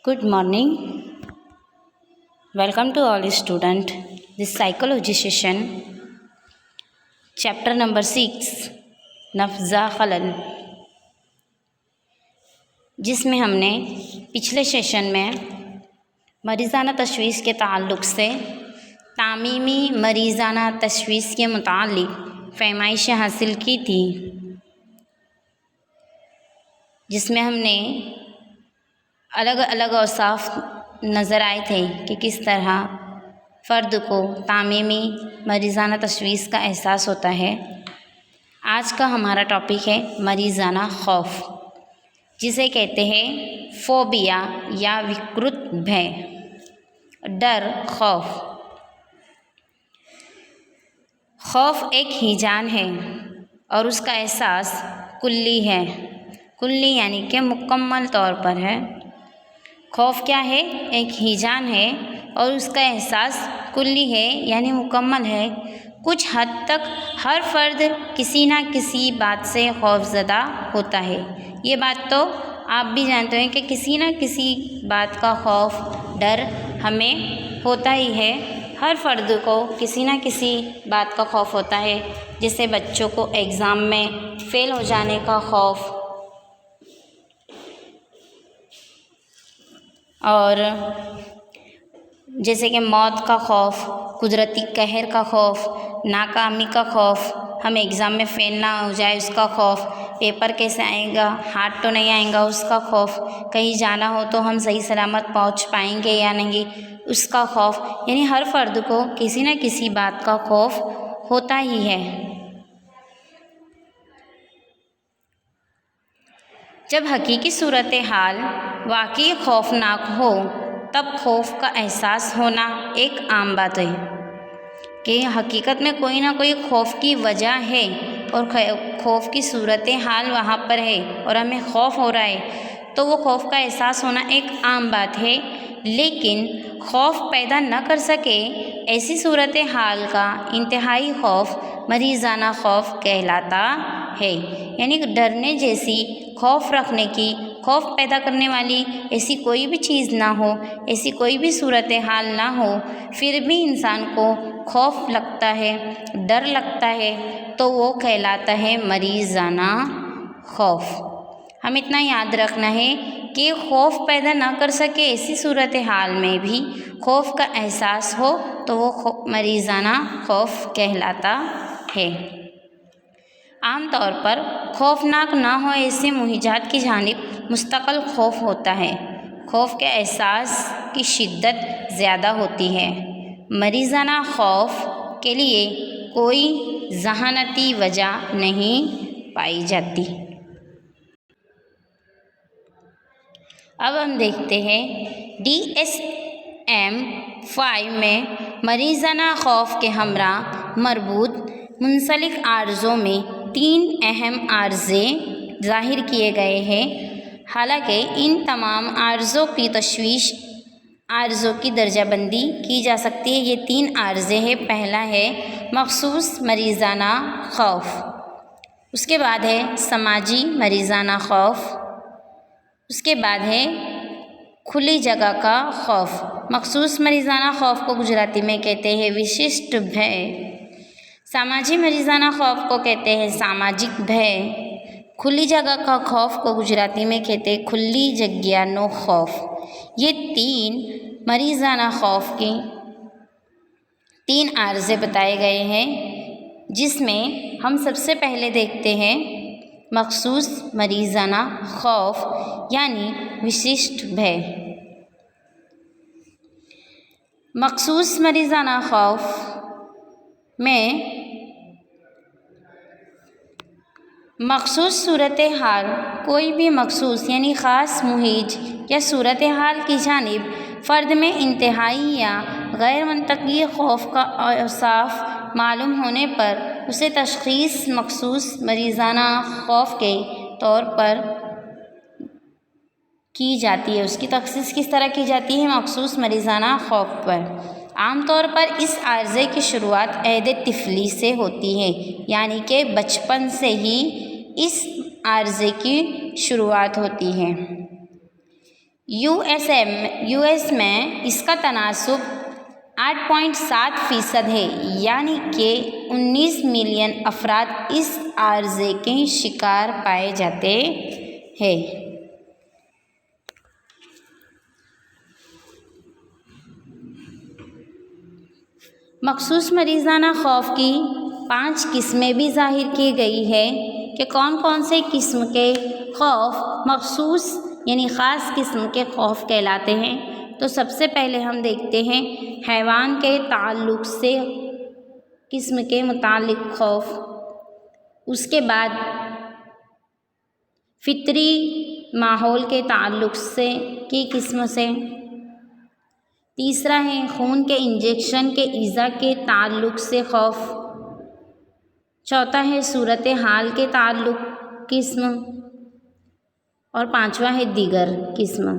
Good morning. Welcome to all student. This psychology session, chapter number 6, नफ्ज़ा खलल, जिसमें हमने पिछले सेशन में मरीज़ाना तशवीश के ताल्लुक़ से तामीमी मरीज़ाना तशवीश के मुतालिक फरमाइशें हासिल की थी, जिसमें हमने अलग अलग औसाफ नज़र आए थे कि किस तरह फ़र्द को तामीमी मरीज़ाना तशवीश का एहसास होता है। आज का हमारा टॉपिक है मरीज़ाना खौफ, जिसे कहते हैं फ़ोबिया या विकृत भय, डर, खौफ। खौफ एक हिजान है और उसका एहसास कुल्ली है। कुल्ली यानी कि मुकम्मल तौर पर है। खौफ क्या है? एक हिजान है और उसका एहसास कुल्ली है यानी मुकम्मल है। कुछ हद तक हर फ़र्द किसी न किसी बात से खौफज़दा होता है। ये बात तो आप भी जानते हैं कि किसी न किसी बात का खौफ, डर हमें होता ही है। हर फ़र्द को किसी न किसी बात का खौफ होता है। जैसे बच्चों को एग्ज़ाम में फ़ेल हो जाने का खौफ, और जैसे कि मौत का खौफ, कुदरती कहर का खौफ, नाकामी का खौफ, हम एग्ज़ाम में फ़ेल ना हो जाए उसका खौफ, पेपर कैसे आएगा, हार्ड तो नहीं आएगा उसका खौफ, कहीं जाना हो तो हम सही सलामत पहुंच पाएंगे या नहीं उसका खौफ। यानी हर फ़र्द को किसी न किसी बात का खौफ होता ही है। जब हकीकी सूरत हाल वाकई खौफनाक हो तब खौफ का एहसास होना एक आम बात है कि हकीकत में कोई ना कोई खौफ की वजह है और खौफ की सूरत हाल वहाँ पर है और हमें खौफ हो रहा है, तो वो खौफ का एहसास होना एक आम बात है। लेकिन खौफ पैदा न कर सके ऐसी सूरत हाल का इंतहाई खौफ मरीज़ाना खौफ कहलाता है। यानी डरने जैसी, खौफ रखने की, खौफ पैदा करने वाली ऐसी कोई भी चीज़ ना हो, ऐसी कोई भी सूरत हाल ना हो, फिर भी इंसान को खौफ लगता है, डर लगता है, तो वो कहलाता है मरीज़ाना खौफ। हम इतना याद रखना है कि खौफ पैदा ना कर सके ऐसी सूरत हाल में भी खौफ का एहसास हो तो वो मरीज़ाना खौफ कहलाता है। आम तौर पर खौफनाक ना हो ऐसे मुहिजात की जानिब मुस्तक़िल खौफ होता है। खौफ के एहसास की शिद्दत ज़्यादा होती है। मरीज़ाना खौफ के लिए कोई ज़हानती वजह नहीं पाई जाती। अब हम देखते हैं DSM-5 में मरीज़ाना खौफ के हमरा मरबूत मुंसलिक आर्ज़ों में 3 अहम आर्ज़े ज़ाहिर किए गए हैं। हालांकि इन तमाम आर्ज़ों की तशवीश आर्ज़ों की दर्जाबंदी की जा सकती है। ये 3 आर्ज़े हैं। पहला है मखसूस मरीज़ाना खौफ, उसके बाद है समाजी मरीज़ाना खौफ, उसके बाद है खुली जगह का खौफ। मखसूस मरीज़ाना खौफ को गुजराती में कहते हैं विशिष्ट भय। सामाजिक मरीज़ाना खौफ को कहते हैं सामाजिक भय। खुली जगह का खौफ को गुजराती में कहते हैं खुली जग्यानो खौफ। ये 3 मरीज़ाना खौफ के 3 आर्ज़े बताए गए हैं, जिसमें हम सबसे पहले देखते हैं मखसूस मरीज़ाना खौफ यानी विशिष्ट भय। मखसूस मरीज़ाना खौफ में मखसूस सूरत हाल कोई भी मखसूस यानी ख़ास मुहिज या सूरत हाल की जानिब फ़र्द में इंतहाई या गैर मंतकी खौफ का औसाफ मालूम होने पर उसे तशख़ीस मखसूस मरीज़ाना खौफ के तौर पर की जाती है। उसकी तखसीस किस तरह की जाती है? मखसूस मरीज़ाना खौफ पर आमतौर पर इस आर्ज़े की शुरुआत अहद तिफ़ली से होती है, यानी कि बचपन से ही इस आर्ज़े की शुरुआत होती है। यूएस में इसका तनासुब 8.7% है, यानी कि 19 मिलियन अफराद इस आर्ज़े के शिकार पाए जाते हैं। मखसूस मरीज़ाना खौफ की 5 किस्में भी ज़ाहिर की गई है कि कौन कौन से किस्म के खौफ मखसूस यानी ख़ास किस्म के खौफ कहलाते हैं। तो सबसे पहले हम देखते हैं हैवान के ताल्लुक़ से किस्म के मुतालिक खौफ, उसके बाद फितरी माहौल के ताल्लुक़ से की किस्म से, तीसरा है खून के इंजेक्शन के ईज़ा के ताल्लुक़ से खौफ, चौथा है सूरत हाल के ताल्लुक़ किस्म और पांचवा है दीगर किस्म।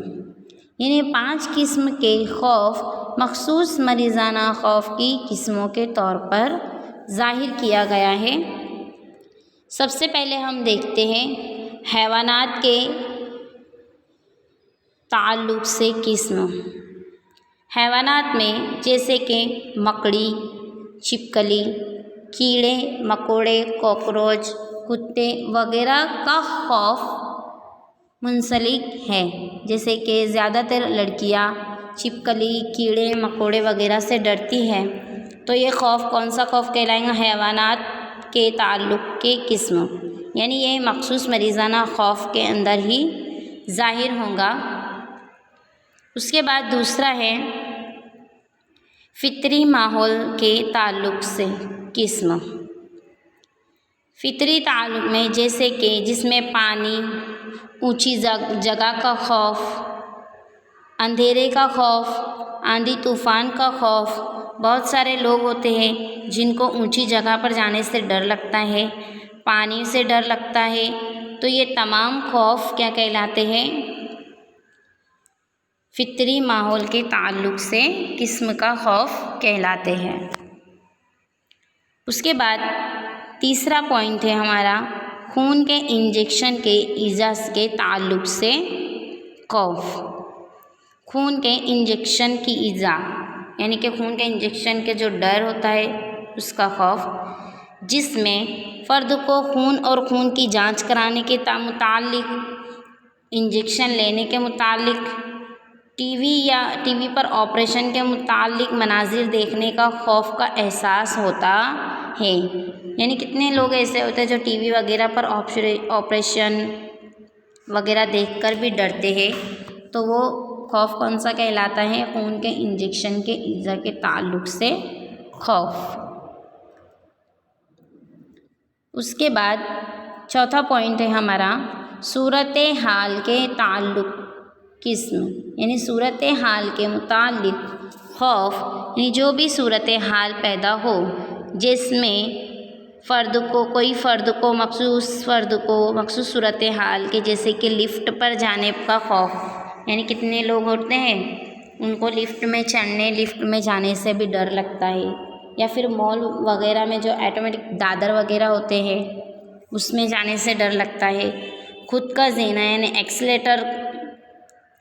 यानी 5 किस्म के खौफ मखसूस मरीज़ाना खौफ की किस्मों के तौर पर ज़ाहिर किया गया है। सबसे पहले हम देखते हैं हैवानात के ताल्लुक़ से किस्म। हैवानात में जैसे कि मकड़ी, छिपकली, कीड़े मकोड़े, कॉकरोच, कुत्ते वगैरह का खौफ मुंसलिक है। जैसे कि ज़्यादातर लड़कियां छिपकली, कीड़े मकोड़े वगैरह से डरती हैं, तो ये खौफ कौन सा खौफ कहलाएगा? हैवानात के ताल्लुक़ के किस्म, यानी ये मखसूस मरीज़ाना खौफ के अंदर ही ज़ाहिर होगा। उसके बाद दूसरा है फितरी माहौल के ताल्लुक़ से किस्म। फितरी ताल्लुक़ में जैसे कि जिसमें पानी, ऊंची जगह का खौफ, अंधेरे का खौफ, आंधी तूफ़ान का खौफ। बहुत सारे लोग होते हैं जिनको ऊंची जगह पर जाने से डर लगता है, पानी से डर लगता है, तो ये तमाम खौफ क्या कहलाते हैं? फितरी माहौल के ताल्लुक़ से किस्म का खौफ कहलाते हैं। उसके बाद तीसरा पॉइंट है हमारा खून के इंजेक्शन के इजाज़ के ताल्लुक़ से खौफ। खून के इंजेक्शन की इजा यानी कि खून के इंजेक्शन के जो डर होता है उसका खौफ, जिसमें फ़र्द को खून और खून की जांच कराने के मुतालिक, इंजेक्शन लेने के मुतालिक, टीवी पर ऑपरेशन के मुतालिक मनाजिर देखने का खौफ का एहसास होता है। यानी कितने लोग ऐसे होते हैं जो टीवी वगैरह पर ऑपरेशन वगैरह देखकर भी डरते हैं, तो वो खौफ कौन सा कहलाता है? खून के इंजेक्शन के ईज़ा के ताल्लुक़ से खौफ। उसके बाद चौथा पॉइंट है हमारा सूरत हाल के ताल्लुक़ किस्म, यानी सूरत हाल के मुतालिक खौफ, यानी जो भी सूरत हाल पैदा हो जिसमें मखसूस सूरत हाल के, जैसे कि लिफ्ट पर जाने का खौफ। यानी कितने लोग होते हैं उनको लिफ्ट में चढ़ने, लिफ्ट में जाने से भी डर लगता है, या फिर मॉल वगैरह में जो ऑटोमेटिक दादर वगैरह होते हैं उसमें जाने से डर लगता है। खुद का जीना यानी एक्सीलेटर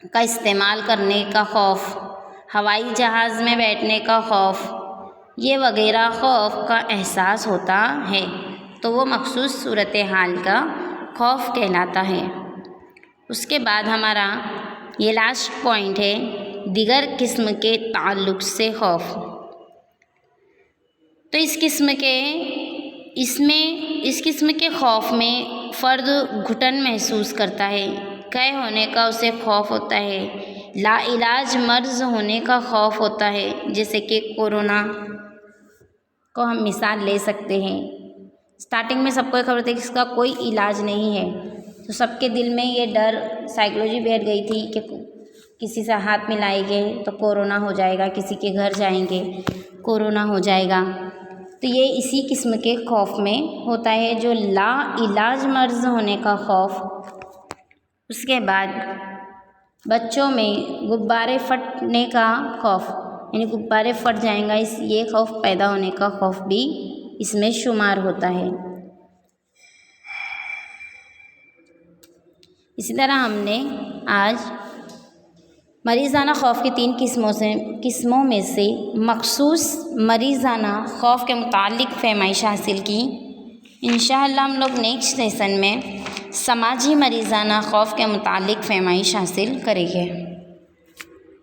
का इस्तेमाल करने का खौफ, हवाई जहाज़ में बैठने का खौफ, ये वगैरह खौफ का एहसास होता है, तो वो मखसूस सूरत हाल का खौफ कहलाता है। उसके बाद हमारा ये लास्ट पॉइंट है दीगर किस्म के ताल्लुक़ से खौफ। तो इस किस्म के खौफ में फ़र्द घुटन महसूस करता है, कैद होने का उसे खौफ होता है, लाइलाज मर्ज़ होने का खौफ होता है। जैसे कि कोरोना को हम मिसाल ले सकते हैं। स्टार्टिंग में सबको खबर थी कि इसका कोई इलाज नहीं है, तो सबके दिल में ये डर, साइकोलॉजी बैठ गई थी कि किसी से हाथ मिलाएंगे तो कोरोना हो जाएगा, किसी के घर जाएंगे कोरोना हो जाएगा। तो ये इसी किस्म के खौफ में होता है, जो लाइलाज मर्ज़ होने का खौफ। उसके बाद बच्चों में गुब्बारे फटने का खौफ, यानी गुब्बारे फट जाएंगा, ये खौफ पैदा होने का खौफ भी इसमें शुमार होता है। इसी तरह हमने आज मरीज़ाना ख़ौफ की 3 किस्मों में से मख़सूस मरीज़ाना ख़ौफ के मुतालिक फहमाइश हासिल की। इंशाअल्लाह हम लोग नेक्स्ट सेशन में समाजी मरीज़ाना ख़ौफ के मुतालिक फहमाइश हासिल करेंगे।